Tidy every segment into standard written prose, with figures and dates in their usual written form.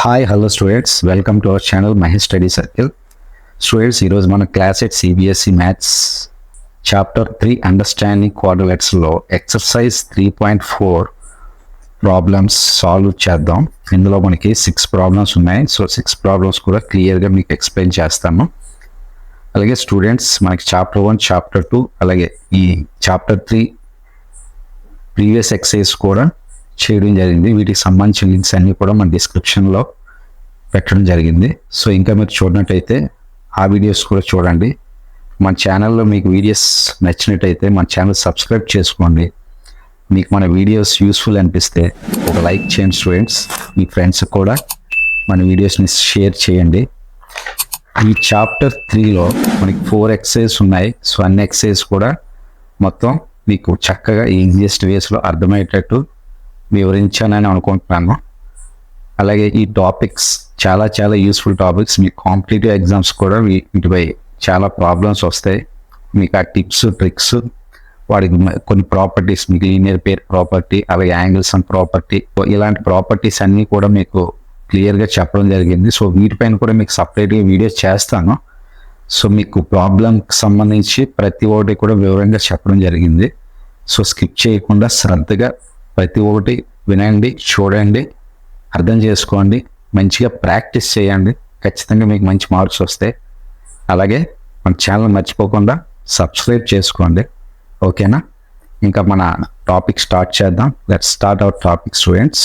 Hi, hello students. Welcome to our channel MAHESH Study Circle. Students, ఈ రోజు మన class at CBSE maths chapter 3 understanding quadrilateral లో exercise 3.4 problems solve చేద్దాం. ఇందులో మనకి 6 ప్రాబ్లమ్స్ ఉన్నాయి. సో 6 ప్రాబ్లమ్స్ కూడా క్లియర్గా మీకు ఎక్స్ప్లెయిన్ చేస్తాను. అలాగే స్టూడెంట్స్, మనకి చాప్టర్ 1, చాప్టర్ 2 అలాగే ఈ చాప్టర్ 3 ప్రీవియస్ ఎక్సర్సైజ్ కూడా చేయడం జరిగింది. వీటికి సంబంధించిన లింక్స్ అన్నీ కూడా మన డిస్క్రిప్షన్లో పెట్టడం జరిగింది. సో ఇంకా మీరు చూడనట్టయితే ఆ వీడియోస్ కూడా చూడండి. మన ఛానల్లో మీకు వీడియోస్ నచ్చినట్టయితే మన ఛానల్ సబ్స్క్రైబ్ చేసుకోండి. మీకు మన వీడియోస్ యూస్ఫుల్ అనిపిస్తే ఒక లైక్ చేయండి స్టూడెంట్స్. మీ ఫ్రెండ్స్ కూడా మన వీడియోస్ని షేర్ చేయండి. ఈ చాప్టర్ 3లో మనకి 4 ఎక్సర్సైజ్ ఉన్నాయి. సో అన్ని ఎక్సర్సైజ్ కూడా మొత్తం మీకు చక్కగా ఈజియెస్ట్ వేస్లో అర్థమయ్యేటట్టు వివరించానని అనుకుంటున్నాను. అలాగే ఈ టాపిక్స్ చాలా యూస్ఫుల్ టాపిక్స్. మీకు కాంపిటేటివ్ ఎగ్జామ్స్ కూడా వీటిపై చాలా ప్రాబ్లమ్స్ వస్తాయి. మీకు ఆ టిప్స్ ట్రిక్స్, వాడికి కొన్ని ప్రాపర్టీస్, మీకు లీనియర్ పేర్ ప్రాపర్టీ, అలాగే యాంగిల్స్ అండ్ ప్రాపర్టీ, ఇలాంటి ప్రాపర్టీస్ అన్నీ కూడా మీకు క్లియర్గా చెప్పడం జరిగింది. సో వీటిపైన కూడా మీకు సపరేట్గా వీడియోస్ చేస్తాను. సో మీకు ప్రాబ్లంకి సంబంధించి ప్రతి ఒక్కటి కూడా వివరంగా చెప్పడం జరిగింది. సో స్కిప్ చేయకుండా శ్రద్ధగా ప్రతి ఒక్కటి వినండి, చూడండి, అర్థం చేసుకోండి, మంచిగా ప్రాక్టీస్ చేయండి. ఖచ్చితంగా మీకు మంచి మార్క్స్ వస్తాయి. అలాగే మన ఛానల్ మర్చిపోకుండా సబ్స్క్రైబ్ చేసుకోండి. ఓకేనా? ఇంకా మన టాపిక్ స్టార్ట్ చేద్దాం. Let's start our topic students.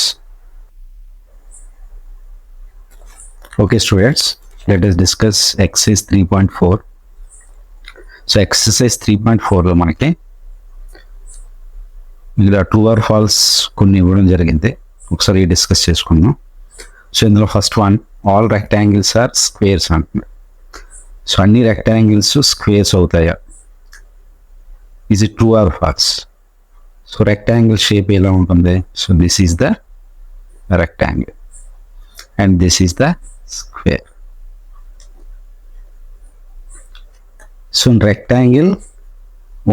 Okay students, let us discuss exercise 3.4. So exercise 3.4లో మనకి ఇలా ట్రూ ఆర్ ఫాల్స్ కొన్ని ఇవ్వడం జరిగింది. ఒకసారి డిస్కస్ చేసుకుందాం. సో ఇందులో first one, all rectangles are squares అంటున్నాడు. సో అన్ని రెక్టాంగిల్స్ స్క్వేర్స్ అవుతాయా? Is it true or false? So rectangle shape ఎలా ఉంటుంది? So this is the rectangle and this is the square. So in rectangle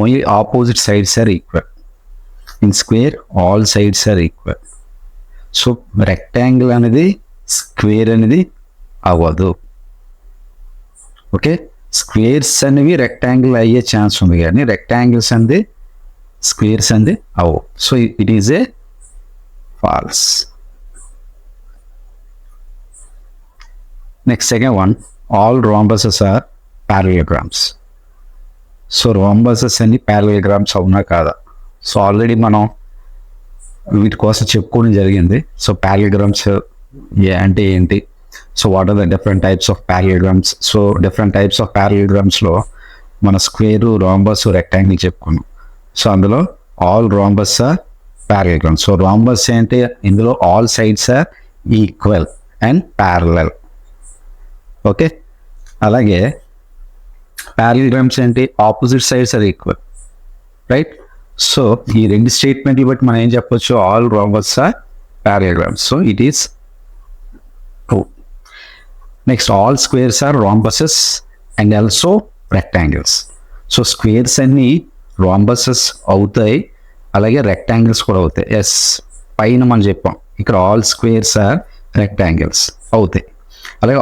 only opposite sides are equal. In square all sides are equal. So rectangle అనేది square అనేది అవ్వదు. Okay, squares అనేవి rectangle అయ్యే chance ఉంది, కానీ rectangles అనేది squares అనేది అవ్వవు. So it is a false. Next second one, all rhombuses are parallelograms. So rhombuses అన్ని parallelograms అవునా కాదా? సో ఆల్రెడీ మనం వీటి కోసం చెప్పుకోవడం జరిగింది. సో parallelograms అంటే ఏంటి? So what are the different types of parallelograms? So different types of parallelogramsలో మన స్క్వేర్, రాంబస్, రెక్టాంగిల్ చెప్పుకున్నాం. సో అందులో all rhombus are parallelograms. So rhombus అంటే ఇందులో all sides are equal and parallel. Okay, అలాగే parallelograms ఏంటి? Opposite sides are equal, right? So ఈ రెండు స్టేట్మెంట్లు బట్టి మనం ఏం చెప్పొచ్చు? All rhombus are parallelograms. So it is true. Next, all squares are rhombuses and also rectangles. So squares అన్ని rhombuses అవుతాయి, అలాగే రెక్టాంగిల్స్ కూడా అవుతాయి. ఎస్, పైన మనం చెప్పాం ఇక్కడ ఆల్ స్క్వేర్స్ ఆర్ రెక్టాంగిల్స్ అవుతాయి, అలాగే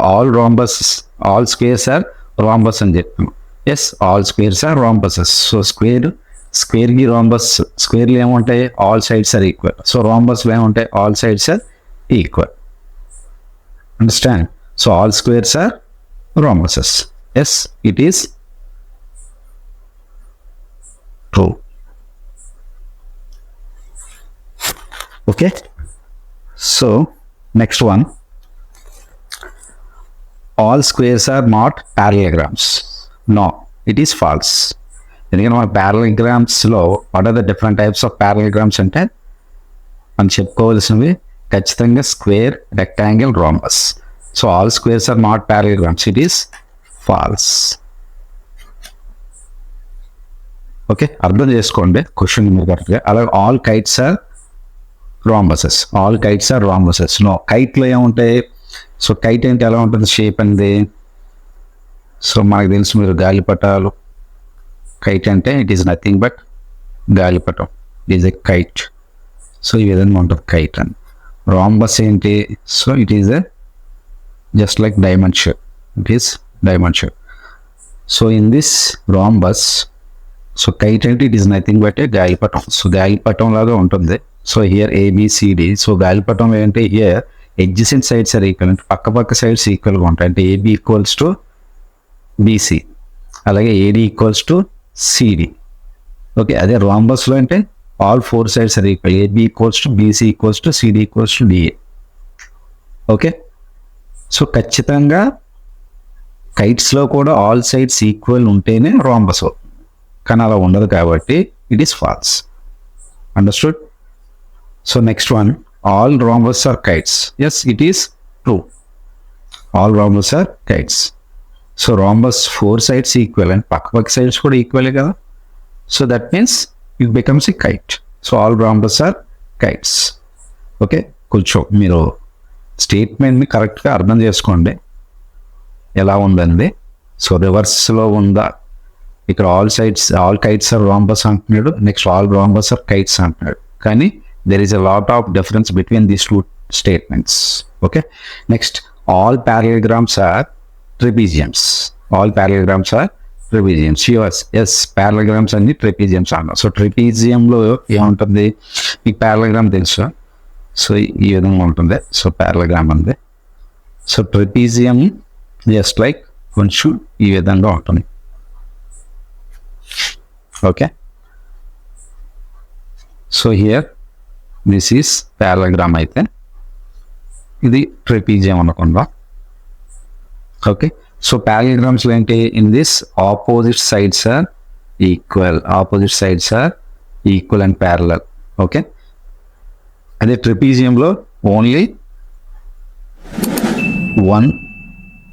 ఆల్ స్క్వేర్స్ ఆర్ rhombus అని చెప్పాము. Yes, all squares are rhombuses. So స్క్వేర్కి రాంబస్, స్క్వేర్లు ఏముంటాయి? All sides are equal. So రాంబస్లో ఏముంటాయి? All sides are equal. Understand? So all squares are rhombuses. Yes, it is true. Okay, so next one, all squares are not parallelograms. No, it is false. ఎందుకంటే మన parallelogramsలో what are the different types of parallelograms అంటే మనం చెప్పుకోవాల్సినవి ఖచ్చితంగా square, rectangle, rhombus. So all squares are not parallelograms. It is false. Okay, అర్థం చేసుకోండి question మీరు కరెక్ట్గా. అలాగే all kites are rhombuses. All kites are rhombuses. No, కైట్లో ఏముంటాయి? సో కైట్ అంటే ఎలా ఉంటుంది షేప్ అనేది? సో మనకు తెలుసు, మీరు గాలిపటాలు, కైట్ అంటే ఇట్ ఈస్ నథింగ్ బట్ గాలిపటం, it is a kite. So ఈ విధంగా ఉంటుంది కైట్ అని. rhombus ఏంటి? So it is a just like diamond shape. It is diamond shape. So in this rhombus, so kite అంటే it is nothing but a గాలిపటం. So గాలిపటం లాగా ఉంటుంది. So here ABCD. సో గాలిపటం ఏంటంటే here adjacent sides are equal, అంటే పక్క sides ఈక్వల్గా ఉంటాయి. అంటే AB ఈక్వల్స్ టు BC, అలాగే AD equals to CD. Okay, అదే rhombusలో అంటే all 4 sides are equal. AB equals to BC equals to CD equals to DA. Okay, so ఖచ్చితంగా కైట్స్లో కూడా ఆల్ సైడ్స్ ఈక్వల్ ఉంటేనే rhombus అవుతుంది, కానీ అలా ఉండదు కాబట్టి it is falls. Understood? So next one, all rhombus are kites. Yes, it is true. All rhombus are kites. So rhombus 4 sides equal and పక్క sides కూడా ఈక్వల్ కదా. So that means it becomes a kite. So all rhombus are kites. Okay, కొంచెం మీరు స్టేట్మెంట్ని కరెక్ట్గా అర్థం చేసుకోండి ఎలా ఉందండి. సో రివర్స్లో ఉందా, ఇక్కడ ఆల్ కైట్స్ ఆర్ rhombus అంటున్నాడు, next all rhombus are kites అంటున్నాడు. కానీ there is a lot of difference between these two statements. Okay, next, all parallelograms are trapeziums. All parallelograms are trapeziums. Yes, parallelograms అన్ని trapeziums అన్నారు. So ట్రెపీజియంలో ఏముంటుంది, మీకు parallelogram తెలుసు. So ఈ విధంగా ఉంటుంది. సో parallelogram ఉంది. సో ట్రెపీజియం జస్ట్ లైక్ కొంచెం ఈ విధంగా ఉంటుంది. Okay, so here this is parallelogram, అయితే ఇది ట్రెపీజియం అనుకుందాం. ఓకే, సో parallelograms ఏంటి, in this opposite sides are equal. Opposite sides are equal and parallel. Okay, అదే ట్రెపీజియంలో only one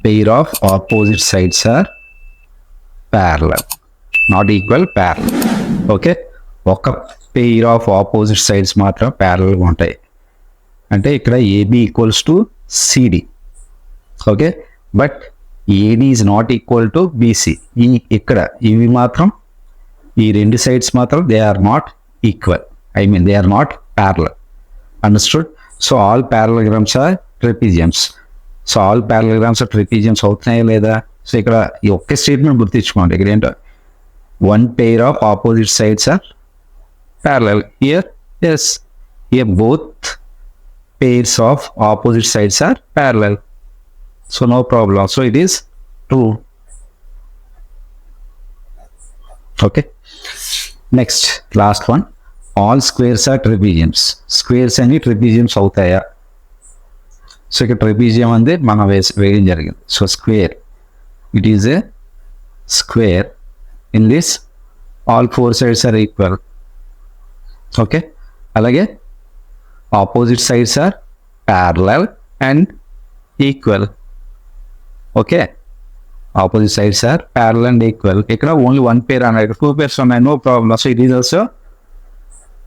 pair of opposite sides are parallel, not equal, parallel. Okay, ఒక pair of opposite sides మాత్రం ప్యారలల్గా ఉంటాయి. అంటే ఇక్కడ AB equals to CD. Okay, but AD is not equal to BC. ఇక్కడ ఇవి మాత్రం, ఈ రెండు సైడ్స్ మాత్రం they are not equal, I mean they are not parallel. Understood? So all parallelograms are trapeziums. So all parallelograms are trapeziums అవుతున్నాయా లేదా? So ఇక్కడ ఈ ఒక్క స్టేట్మెంట్ గుర్తించుకోండి. ఇక్కడ ఏంటో one pair of opposite sides are parallel. Here, yes, here both pairs of opposite sides are parallel. So no problem. So it is true. Okay. Next, last one. All squares are trapeziums. Squares and trapeziums అవుతాయా? So ఇక్కడ trapezium అంది మనం వేయడం జరిగింది. So square, it is a square. In this all 4 sides are equal. Okay, అలాగే opposite sides are parallel and equal. Okay, opposite sides are parallel and equal. ఇక్కడ only one pair అన్నారు, 2 pairs ఉన్నాయి, no problem. So it is also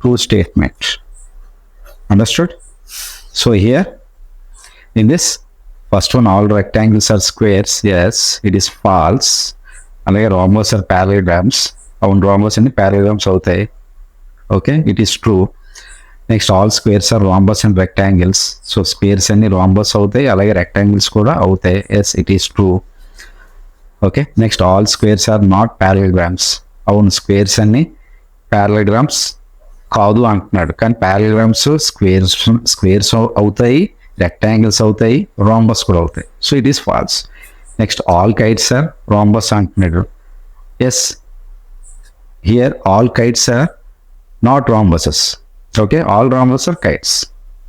true statement. Understood? So here in this first one, all rectangles are squares. Yes, it is falls. అలాగే rhombus are parallelograms. అవును, rhombus అన్ని parallelograms అవుతాయి. Okay, it is true. Next, all squares are rhombus and rectangles. So squares అన్ని rhombus అవుతాయి, అలాగే rectangles కూడా అవుతాయి. Yes, it is true. Okay, next, all squares are not parallelograms. అవును, squares అన్ని parallelograms కాదు అంటున్నాడు, కానీ parallelograms స్క్వేర్స్ అవుతాయి, రెక్టాంగిల్స్ అవుతాయి, rhombus కూడా అవుతాయి. So it is false. Next, all kites are rhombus అంటున్నాడు. Yes, here all kites are not rhombuses. Okay, all rhombus are kites.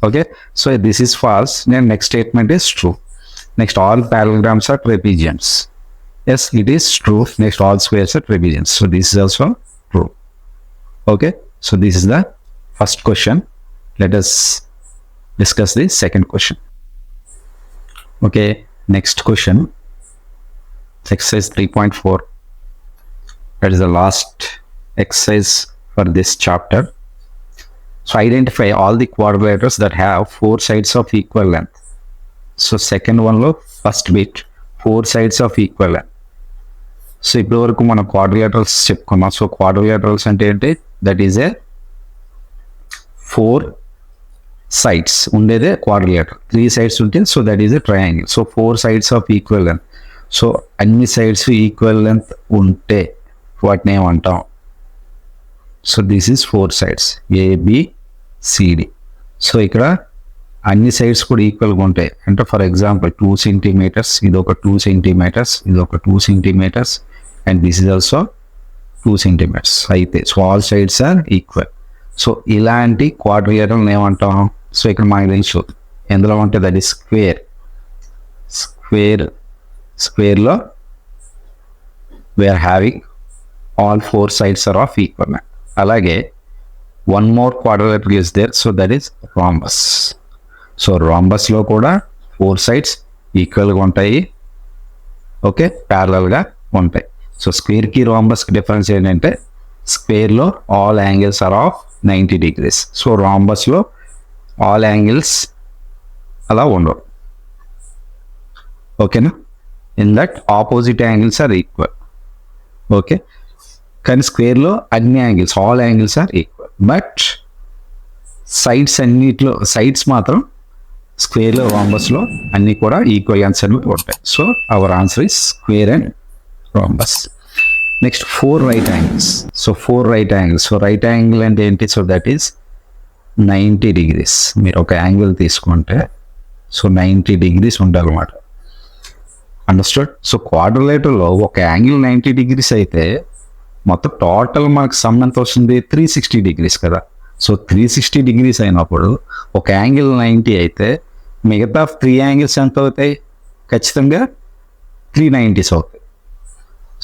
Okay, so this is false. Then next statement is true. Next, all parallelograms are trapeziums. Yes, it is true. Next, all squares are trapeziums. So this is also true. Okay, so this is the first question. Let us discuss the second question. Okay, next question, exercise 3.4. That is the last exercise for this chapter. So identify all the quadrilaterals that have 4 sides of equal length. So second one lo first bit 4 sides of equal length. So ఇప్పటి వరకు మనం quadrilaterals చెప్పుకున్నాం. So quadrilaterals అంటే ఏంటి, that is a 4 sides ఉండేదే quadrilateral. 3 sides ఉంటే so that is a triangle. So 4 sides of equal length. So అన్ని sides equal length ఉంటే వాటిని ఏమంటాం? So this is 4 sides ABCD. So ఇక్కడ అన్ని సైడ్స్ కూడా ఈక్వల్గా ఉంటాయి అంటే ఫర్ ఎగ్జాంపుల్ 2 సెంటీమీటర్స్, ఇది ఒక 2 సెంటీమీటర్స్, ఇది ఒక 2 centimetres and this is also 2 centimetres అయితే so all sides are equal. So ఇలాంటి క్వాడ్రిలేటరల్ ఏమంటాం? సో ఇక్కడ మనకి తెలుసు ఎందులో ఉంటే దట్ ఈస్ స్క్వేర్లో we are having all 4 sides are of equal length. అలాగే one more quadrilateral is there, so that is rhombus. So rhombusలో కూడా 4 sides ఈక్వల్గా ఉంటాయి, ఓకే, ప్యారలల్గా ఉంటాయి. సో స్క్వేర్కి rhombusకి డిఫరెన్స్ ఏంటంటే స్క్వేర్లో all angles are of 90 degrees. So rhombusలో ఆల్ యాంగిల్స్ అలా ఉండవు, ఓకేనా. In that opposite angles are equal, okay. కానీ స్క్వేర్లో అన్ని యాంగిల్స్ all angles are equal, but sides అన్నిట్లో సైడ్స్ మాత్రం స్క్వేర్లో rhombusలో అన్నీ కూడా ఈక్వల్ ఆన్సర్ ఉంటాయి. So our answer is square and rhombus. Next 4 right angles. So 4 right angles. So right angle అంటే ఏంటి? So that is 90 degrees. మీరు ఒక యాంగిల్ తీసుకుంటే సో 90 degrees ఉండాలన్నమాట. అండర్స్టూడ్. సో క్వాడ్రిలేటరల్లో ఒక యాంగిల్ 90 degrees అయితే మొత్తం టోటల్ మనకు సమ్ ఎంత వస్తుంది? 360 degrees కదా. సో 360 degrees అయినప్పుడు ఒక యాంగిల్ 90 అయితే మిగతా 3 యాంగిల్స్ ఎంత అవుతాయి? ఖచ్చితంగా 390s అవుతాయి.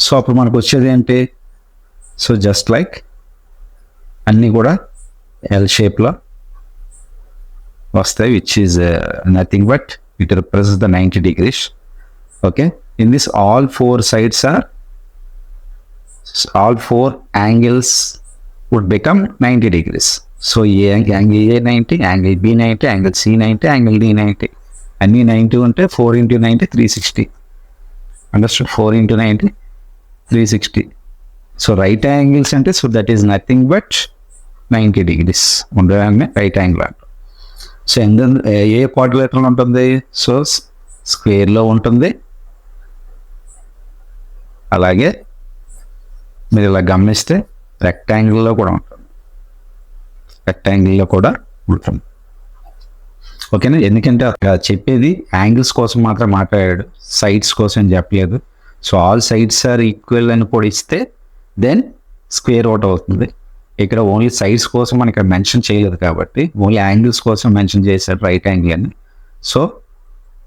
సో అప్పుడు మనకు వచ్చేది ఏంటి? సో జస్ట్ లైక్ అన్నీ కూడా ఎల్ షేప్లో వస్తాయి, which is nothing but it represents the 90 degrees. Okay, in this all 4 sides are all 4 angles would become 90 degrees. So angle A 90, angle B 90, angle C 90, angle D 90. అన్ని 90 ఉంటే 4 into 90 360. Understood? 4 into 90 360. So right angles అంటే so that is nothing but 90 degrees ఉండడాన్ని right angle అంటారు. So ఏ quadrilateral ఉంటుంది? So స్క్వేర్లో ఉంటుంది, అలాగే మీరు ఇలా గమనిస్తే రెక్టాంగిల్లో కూడా ఉంటుంది, ఓకేనా. ఎందుకంటే చెప్పేది యాంగిల్స్ కోసం మాత్రం మాట్లాడాడు, సైడ్స్ కోసం చెప్పలేదు. So all sides are equal అని కూడా ఇస్తే దెన్ స్క్వేర్ అవుట్ అవుతుంది. ఇక్కడ ఓన్లీ సైడ్స్ కోసం మనం ఇక్కడ మెన్షన్ చేయలేదు కాబట్టి ఓన్లీ యాంగిల్స్ కోసం మెన్షన్ చేశారు రైట్ యాంగిల్ అని. సో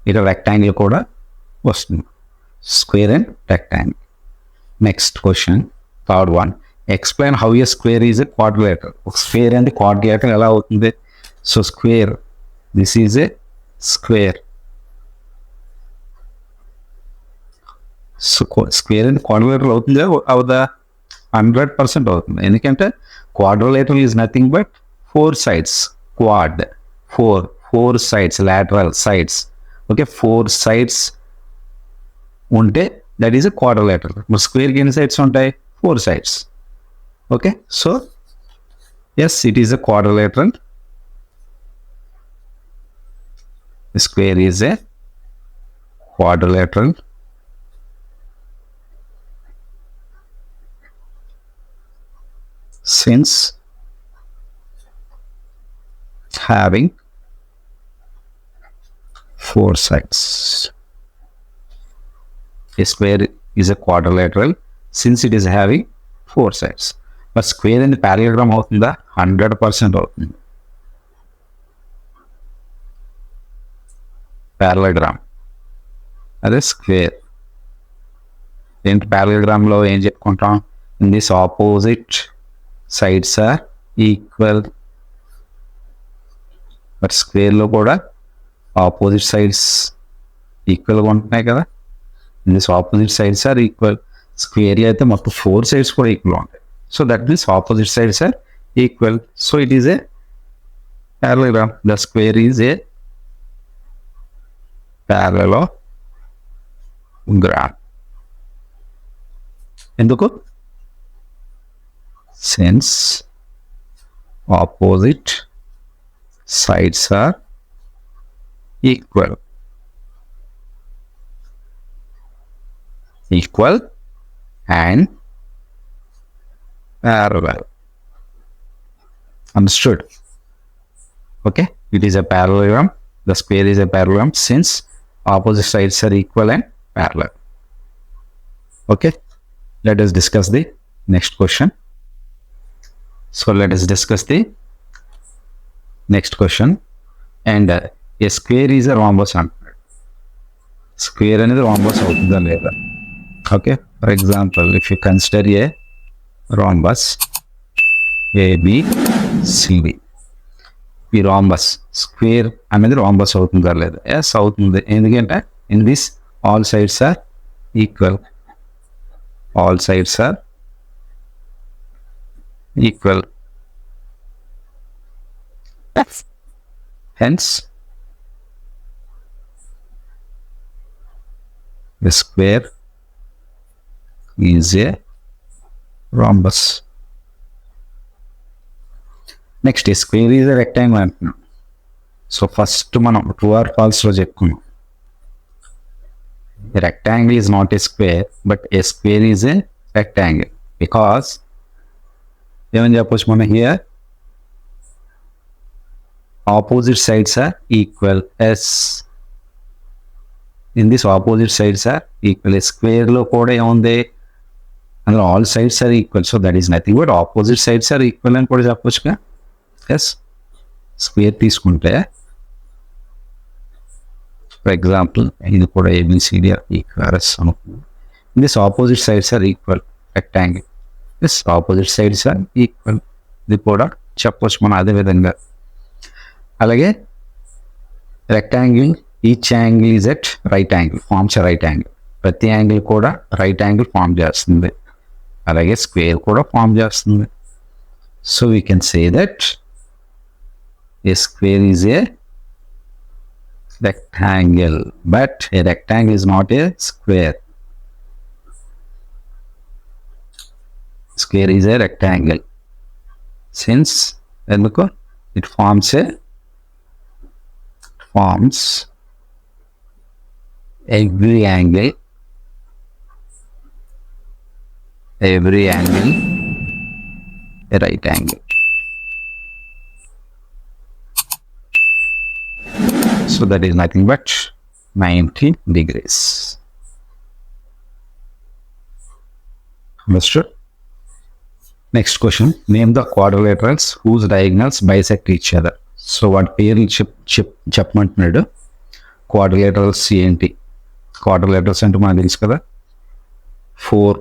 ఇక్కడ రెక్టాంగిల్ కూడా వస్తుంది, square and rectangle. Next question, third one. Explain how a square is a quadrilateral. ఒక స్క్వేర్ అండ్ క్వాడ్రిలేటరల్ ఎలా అవుతుంది? So square, this is a square. So square and quadrilateral అవుతుందా? అవుదా? 100% అవుతుంది. ఎందుకంటే quadrilateral is nothing but 4 sides. Quad 4 sides, lateral sides. Okay, 4 sides ఉంటే that is a quadrilateral. మరి స్క్వేర్కి ఎన్ని సైడ్స్ ఉంటాయి? 4 sides. Okay, so yes, it is a quadrilateral. Square is a quadrilateral since having 4 sides. A square is a quadrilateral since it is having 4 sides. But square and parallelogram అవుతుందా? 100% అవుతుంది. parallelogram అదే square. ఏంటి parallelogramలో ఏం చెప్పుకుంటాం? In this opposite sides are equal. But స్క్వేర్లో కూడా opposite sides ఈక్వల్గా ఉంటున్నాయి కదా. In this opposite sides are equal. స్క్వేర్లో అయితే మొత్తం 4 sides కూడా ఈక్వల్ ఉంటాయి. So that means opposite sides are equal. So it is a parallelogram. The square is a parallelogram. ఎందుకు? Since opposite sides are equal and parallel. Understood? Okay, it is a parallelogram. The square is a parallelogram since opposite sides are equal and parallel. Okay, let us discuss the next question. So let us discuss the next question. And a square is a rhombus. Square అనేది rhombus అవుతుందా లేదా? Okay, for example, if you consider a rhombus ABCD, ఈ rhombus square అనేది rhombus అవుతుందా లేదా? Yes, అవుతుంది. ఎందుకంటే in this all sides are equal. All sides are equal. Hence, the square is a rhombus. Next, a square is a rectangle అంటున్నాం. So first మనం true or falls లో చెప్పుకున్నాం. A rectangle is not a square, but a square is a rectangle. Because ఏమని చెప్పొచ్చు మనం here opposite sides are equal. Yes, in this opposite sides are equal. A square లో కూడా ఏముంది, అందులో all sides are equal. So that is nothing but opposite sides are equal అని కూడా చెప్పొచ్చుగా. Yes, స్క్వేర్ తీసుకుంటే ఫర్ ఎగ్జాంపుల్ ఇది కూడా ఏబిసిడి ఈక్వల్స్ అనుకుంది. This opposite sides are equal rectangle. This opposite sides are equal, ఇది కూడా చెప్పొచ్చు మనం అదే విధంగా. అలాగే rectangle each angle is at right angle, forms right angle. ప్రతి యాంగిల్ కూడా రైట్ యాంగిల్ ఫార్మ్ చేస్తుంది. అలాగే స్క్వేర్ కూడా ఫార్మ్ చేస్తుంది. So we can say that a square is a rectangle, but a rectangle is not a square. Square is a rectangle since it forms every angle a right angle. So that is nothing but 90 degrees. Understood? Next question. Name the quadrilaterals whose diagonals bisect each other. So what పేర్లు చెప్పమంటున్నాడు. Quadrilaterals ఏంటి? Quadrilaterals అంటే మనకు తెలుసు కదా, 4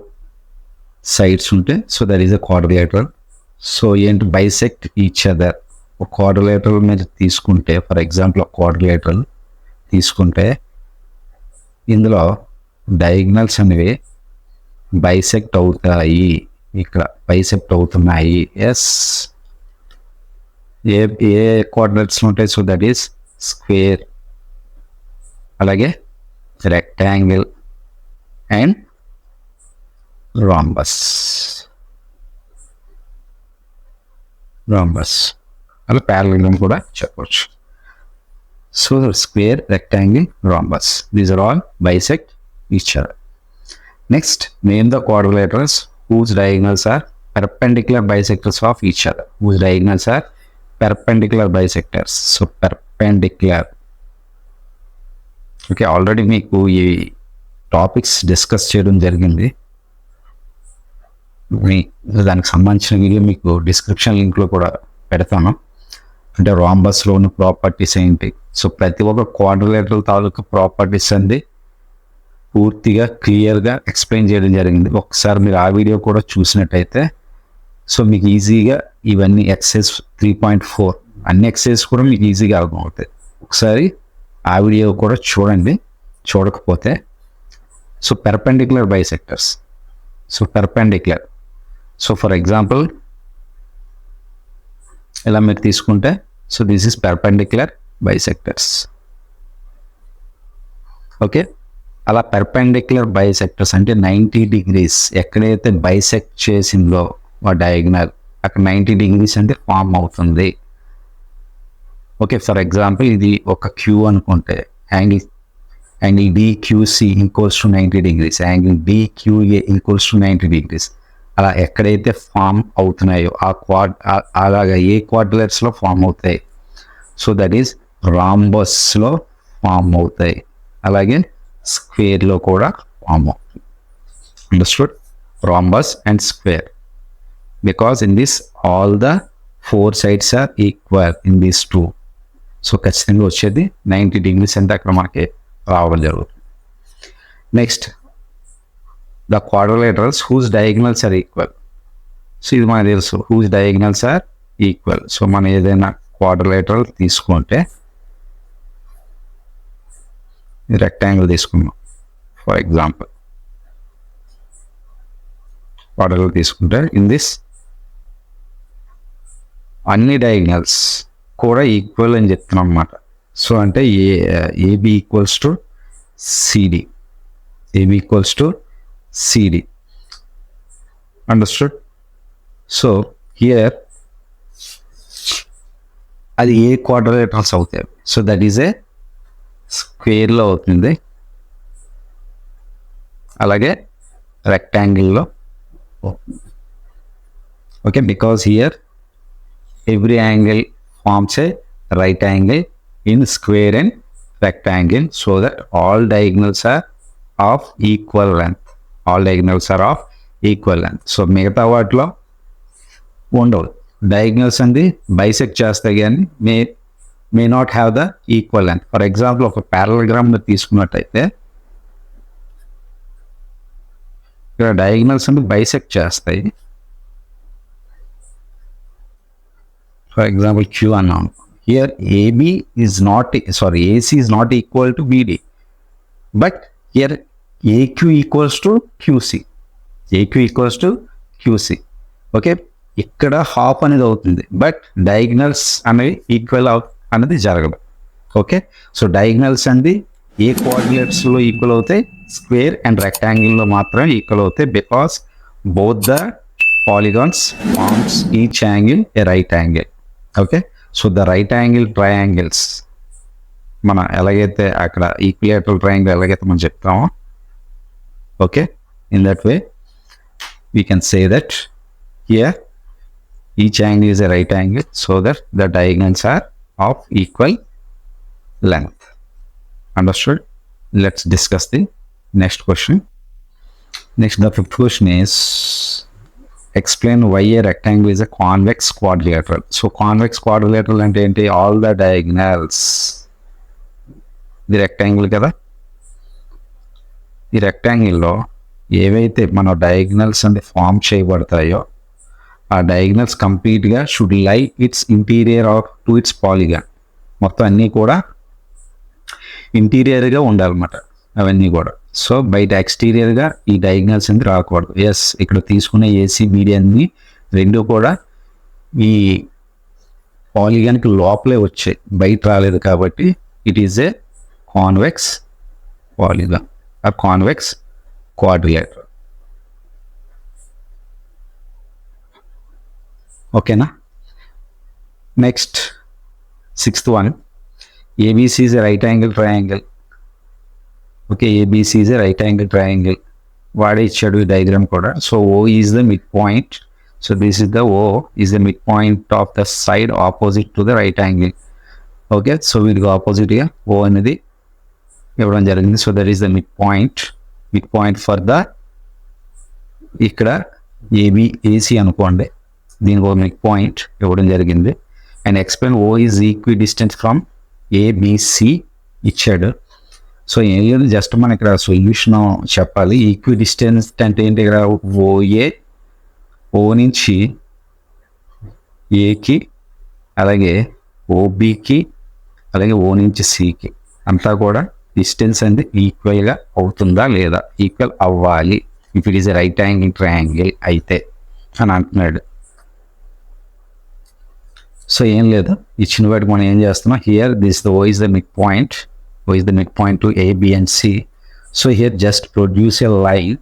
sides ఉంటే so that is a quadrilateral. So ఏంటి, bisect each other. ఒక quadrilateral మీద తీసుకుంటే, ఫర్ ఎగ్జాంపుల్ ఒక క్వాడ్రిలేటరల్ తీసుకుంటే ఇందులో డయాగ్నల్స్ అనేవి బైసెక్ట్ అవుతాయి. ఇక్కడ బైసెక్ట్ అవుతున్నాయి. ఎస్, ఏ కోఆర్డినేట్స్ ఉంటాయి? సో దట్ ఈస్ స్క్వేర్, అలాగే రెక్టాంగిల్ అండ్ rhombus. అలా parallelogram కూడా చెప్పవచ్చు. So square, rectangle, rhombus, these are all bisect each other. Next, name the quadrilaterals whose diagonals are perpendicular bisectors of each other. Whose diagonals are perpendicular bisectors. So perpendicular. Okay, already మీకు ఈ topics discuss చేయడం జరిగింది. దానికి సంబంధించిన video మీకు description లింక్లో కూడా పెడతాను. అంటే రాంబస్లోని ప్రాపర్టీస్ ఏంటి, సో ప్రతి ఒక్క క్వాడ్రిలేటరల్ తాలూకు ప్రాపర్టీస్ అండి పూర్తిగా క్లియర్గా ఎక్స్ప్లెయిన్ చేయడం జరిగింది. ఒకసారి మీరు ఆ వీడియో కూడా చూసినట్టయితే సో మీకు ఈజీగా ఇవన్నీ ఎక్సైజ్ 3.4 అన్ని ఎక్సైజ్ కూడా మీకు ఈజీగా అర్థమవుతాయి. ఒకసారి ఆ వీడియో కూడా చూడండి చూడకపోతే. So perpendicular bisectors. So perpendicular, so for example ఇలా మీరు తీసుకుంటే so this is perpendicular bisectors. Okay, అలా పెర్పెండిక్యులర్ బైసెక్టర్స్ అంటే 90 degrees ఎక్కడైతే బైసెక్ట్ చేసిందో ఆ డయాగ్నల్ అక్కడ 90 degrees అంటే ఫామ్ అవుతుంది. ఓకే, ఫర్ ఎగ్జాంపుల్ ఇది ఒక క్యూ అనుకుంటే angle DQC equals to 90 degrees, angle DQA equals to 90 degrees. అలా ఎక్కడైతే ఫామ్ అవుతున్నాయో అలాగా ఏ క్వాడ్రిలేటరల్స్లో ఫామ్ అవుతాయి, సో దట్ ఈస్ రాంబస్లో ఫామ్ అవుతాయి, అలాగే స్క్వేర్లో కూడా ఫామ్ అవుతుంది. Understood? rhombus and square, because in this all the four sides are equal in these two. So ఖచ్చితంగా వచ్చేది 90 degrees అంటే అక్కడ మనకి రావడం జరుగుతుంది. Next, the quadrilaterals whose diagonals are equal. So ఇది మనకు తెలుసు, whose diagonals are equal. So మనం ఏదైనా క్వాడ్రిలేటరల్ తీసుకుంటే, రెక్టాంగిల్ తీసుకున్నాం ఫర్ ఎగ్జాంపుల్, క్వాడ్రిలేటరల్ తీసుకుంటే ఇన్ దిస్ అన్ని డయాగ్నల్స్ కూడా ఈక్వల్ అని చెప్తున్నాం అన్నమాట. సో అంటే AB equals to CD, AB equals to CD. Understood? So here అది ఏ క్వాడ్రిలేటరల్స్ అవుతాయి. సో దట్ ఈజ్ ఏ స్క్వేర్లో అవుతుంది, అలాగే రెక్టాంగిల్లో. Okay, because here every angle forms a right angle in square and rectangle, so that all diagonals are of equal length. All diagonals are of equal length. So మిగతా వాటిలో ఉండవు, diagonals అంది bisect చేస్తాయి కానీ may not have the equal length. For example ఒక parallelogram తీసుకున్నట్టయితే ఇక్కడ diagonals అంది బైసెక్ట్ చేస్తాయి. For example, Q unknown. Here AB is not, AC is not equal to BD. But here AQ equals to QC. AQ equals to QC. Okay. ఇక్కడ half అనేది అవుతుంది, but diagonals అనేవి equal అనేది జరగదు. Okay, so diagonals అనేది ఏ కోఆర్డినేట్స్లో equal అవుతాయి, స్క్వేర్ అండ్ రెక్టాంగిల్లో మాత్రమే ఈక్వల్ అవుతాయి, because both the polygons forms each angle a right angle. Okay, so the right angle triangles మన ఎలాగైతే అక్కడ ఈక్విలేటరల్ ట్రయాంగిల్ ఎలాగైతే మనం చెప్తామో, okay, in that way we can say that here each angle is a right angle, so that the diagonals are of equal length. Understood? Let's discuss the next question. Next, the fifth question is explain why a rectangle is a convex quadrilateral. So convex quadrilateral అంటే ఏంటి? All the diagonals, ఇది rectangle కదా, ఈ రెక్టాంగిల్లో ఏవైతే మన diagonals అంటే form చేయబడతాయో ఆ diagonals కంప్లీట్గా షుడ్ లై it's interior off to it's polygon. మొత్తం అన్నీ కూడా ఇంటీరియర్గా ఉండాలన్నమాట అవన్నీ కూడా. సో బయట ఎక్స్టీరియర్గా ఈ డయాగ్నల్స్ అనేది రాకూడదు. ఎస్, ఇక్కడ తీసుకునే ఏసీ బీడీ అన్ని రెండు కూడా ఈ పాలిగాన్కి లోపలే వచ్చాయి, బయట రాలేదు, కాబట్టి it is a convex polygon, uh convex quadrilateral. ఓకేనా? Next, sixth one, ABC is a right angle triangle. Okay, ABC is a right angle triangle, వాడే ఇచ్చాడు ఈ డయాగ్రామ్ కూడా. So O is the mid point. So this is the O is the mid point of the side opposite to the right angle. Okay, so వీటికి ఆపోజిట్గా O అనేది ఇవ్వడం జరిగింది. So that is the mid point for the, ఇక్కడ AC అనుకోండి, దీనికి ఒక mid point ఇవ్వడం జరిగింది. And explain O is equidistance from ABC ఇచ్చాడు. సో ఏం లేదు, జస్ట్ మనం ఇక్కడ సొల్యూషన్ చెప్పాలి. ఈక్వి డిస్టెన్స్ అంటే ఏంటి? ఇక్కడ ఓ నుంచి ఏకి, అలాగే ఓబికి, అలాగే ఓ నుంచి సికి అంతా కూడా డిస్టెన్స్ అనేది ఈక్వల్గా అవుతుందా లేదా? ఈక్వల్ అవ్వాలి if it is a right angle triangle అయితే అని అంటున్నాడు. సో ఏం లేదు, ఇచ్చిన వాటికి మనం ఏం చేస్తున్నాం, here this O is the mid point. O is the midpoint to A, B and C. So here just produce a line.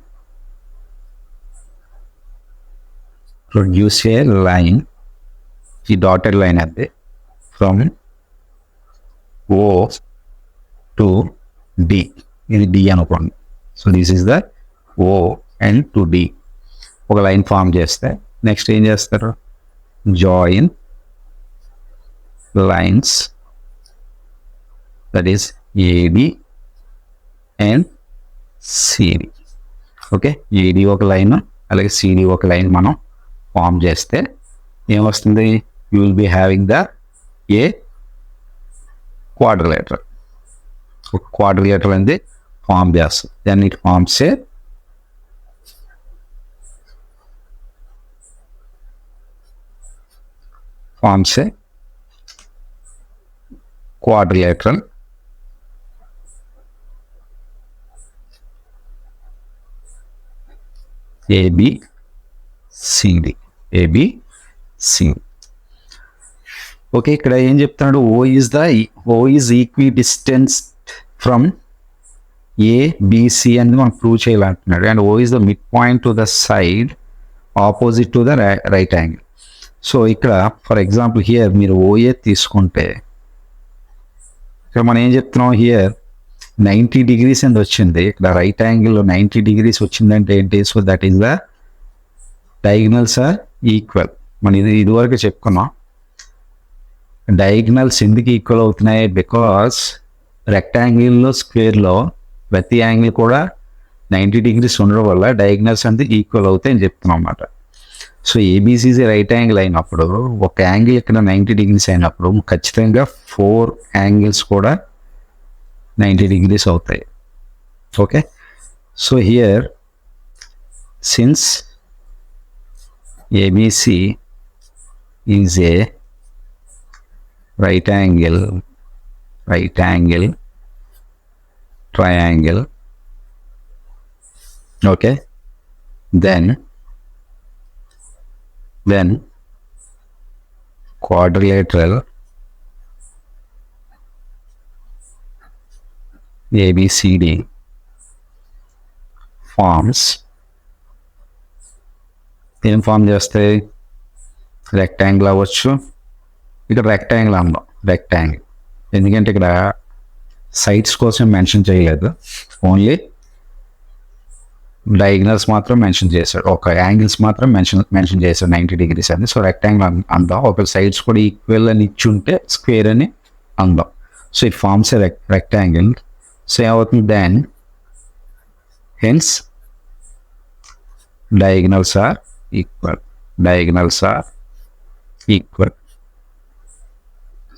The dotted line at the from O to D. ఇది D అనుకోండి. So this is the O and to D. ఒక line form చేస్తే next ఏం చేస్తారు, join lines that is AD and CD. Okay, AD ఒక line అలాగే CD ఒక line మనం ఫామ్ చేస్తే ఏమొస్తుంది, you will be having the a quadrilateral. Quadrilateral అనేది ఫామ్ చేస్తుంది. Then it forms a quadrilateral ABCD. Okay, ఇక్కడ ఏం చెప్తున్నాడు, O is equidistant from ABC అని మనం ప్రూవ్ చేయాలంటున్నాడు. And O is the mid point to the side opposite to the right angle. So ఇక్కడ for example here మీరు OA తీసుకుంటే ఇక్కడ మనం ఏం చెప్తున్నాం, హియర్ 90 degrees అని వచ్చింది, ఇక్కడ రైట్ యాంగిల్లో 90 degrees వచ్చిందంటే ఏంటి, so that is the diagonals are equal. మనం ఇదివరకు చెప్పుకున్నాం, డయాగ్నల్స్ ఎందుకు ఈక్వల్ అవుతున్నాయి, బికాస్ రెక్టాంగిల్లో స్క్వేర్లో ప్రతి యాంగిల్ కూడా 90 degrees ఉండడం వల్ల డయాగ్నల్స్ అనేది ఈక్వల్ అవుతాయి అని చెప్తున్నాం అన్నమాట. సో ఏబిసిసి రైట్ యాంగిల్ అయినప్పుడు ఒక యాంగిల్ ఇక్కడ 90 degrees అయినప్పుడు ఖచ్చితంగా 4 యాంగిల్స్ కూడా 90 degrees అవుతాయి. Okay, so here since ABC is a right angle triangle, okay, then quadrilateral ABCD forms ఏం ఫామ్ చేస్తాయి, రెక్టాంగిల్ అవ్వచ్చు, ఇక్కడ రెక్టాంగిల్ అందాం, రెక్టాంగిల్ ఎందుకంటే ఇక్కడ సైడ్స్ కోసం మెన్షన్ చేయలేదు, ఓన్లీ డయాగ్నల్స్ మాత్రం మెన్షన్ చేశాడు, ఒక యాంగిల్స్ మాత్రం మెన్షన్ చేశాడు 90 degrees అని. సో రెక్టాంగిల్ అందాం, ఒక సైడ్స్ కూడా ఈక్వల్ అని ఇచ్చి ఉంటే స్క్వేర్ అని అందాం. So it forms a rectangle. So ఏమవుతుంది, then hence diagonals are equal.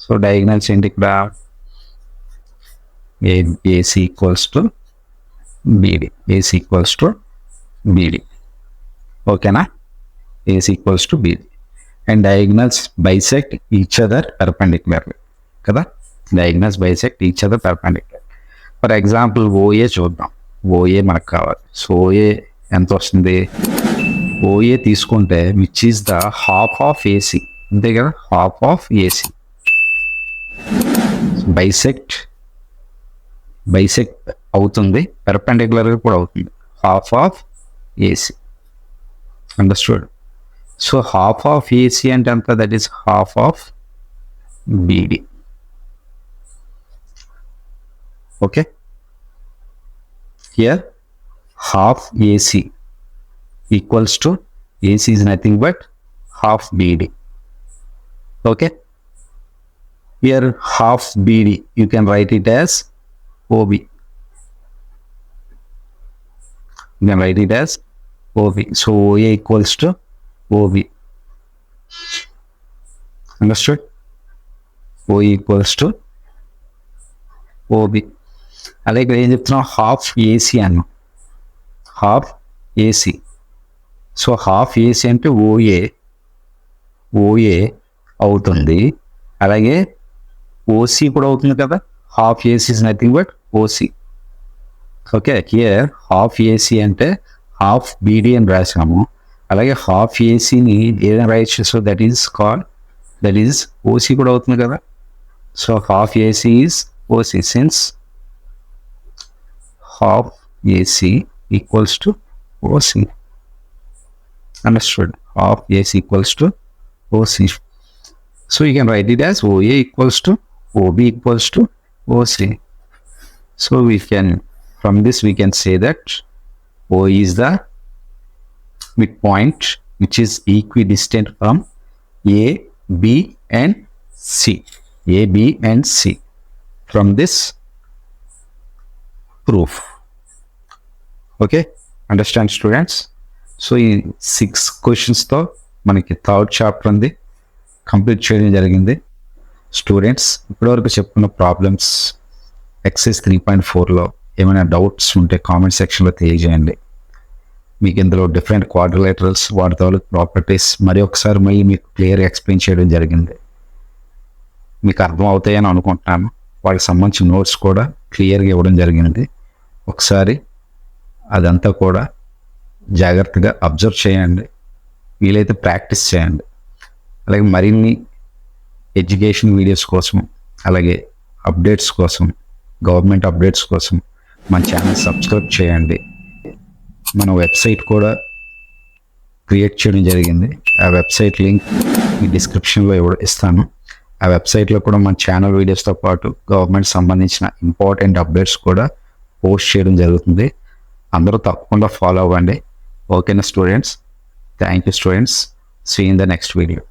So diagonals ఏంటి, ఇక్కడ AC ఈక్వల్స్ టు BD, ఓకేనా, AC equals to BD and diagonals bisect each other perpendicularly కదా, diagonals bisect each other perpendicular. For example OA చూద్దాం, OA మనకు కావాలి. So OA ఎంత వస్తుంది, OA తీసుకుంటే which is the half of AC, అంతే కదా, హాఫ్ ఆఫ్ AC. బైసెక్ట్ అవుతుంది, పెర్పెండిక్యులర్ కూడా అవుతుంది, half of AC. Understood. So half of AC అంటే ఎంత, that is half of BD. Okay, here half AC equals to AC is nothing but half BD. Okay, here half BD you can write it as OB. You can write it as OB. So OA equals to OB. Understood? OA equals to OB. అలాగే ఏం చెప్తున్నాం, half AC అన్నాం, half AC. So half AC అంటే OA అవుతుంది, అలాగే OC కూడా అవుతుంది కదా, half AC is nothing but OC. Okay, here half AC అంటే హాఫ్ BD అని రాసాము, అలాగే హాఫ్ ACని ఏదైనా రాయొచ్చు, సో దట్ ఈస్ OC కూడా అవుతుంది కదా. So half AC is OC since half AC equals to OC. Understood? Half AC equals to OC. So you can write it as OA equals to OB equals to OC. So we can, from this we can say that O is the midpoint which is equidistant from A, B and C. A, B and C. From this proof. Okay, understand students? So ఈ 6 questions తో మనకి third chapter ఉంది complete చేయడం జరిగింది. Students ఇప్పటివరకు చెప్పుకున్న problems excise 3.4లో ఏమైనా doubts ఉంటే కామెంట్ సెక్షన్లో తెలియజేయండి. మీకు ఇందులో డిఫరెంట్ క్వాడ్రిలేటరల్స్ వాటి తాలూకు ప్రాపర్టీస్ మరి ఒకసారి మళ్ళీ మీకు క్లియర్గా ఎక్స్ప్లెయిన్ చేయడం జరిగింది. మీకు అర్థం అవుతాయని అనుకుంటున్నాను. వాటికి సంబంధించిన నోట్స్ కూడా క్లియర్గా ఇవ్వడం జరిగింది. ఒకసారి అదంతా కూడా జాగ్రత్తగా అబ్జర్వ్ చేయండి, వీలైతే ప్రాక్టీస్ చేయండి. అలాగే మరిన్ని ఎడ్యుకేషన్ వీడియోస్ కోసం, అలాగే అప్డేట్స్ కోసం, గవర్నమెంట్ అప్డేట్స్ కోసం మన ఛానల్ సబ్స్క్రైబ్ చేయండి. మన వెబ్సైట్ కూడా క్రియేట్ చేయడం జరిగింది. ఆ వెబ్సైట్ లింక్ ఈ డిస్క్రిప్షన్లో ఇస్తాను. ఆ వెబ్సైట్లో కూడా మన ఛానల్ వీడియోస్తో పాటు గవర్నమెంట్ సంబంధించిన ఇంపార్టెంట్ అప్డేట్స్ కూడా పోస్ట్ చేయడం జరుగుతుంది. అందరూ తప్పకుండా ఫాలో అవ్వండి. ఓకేనా students? Thank you students. See in the next video.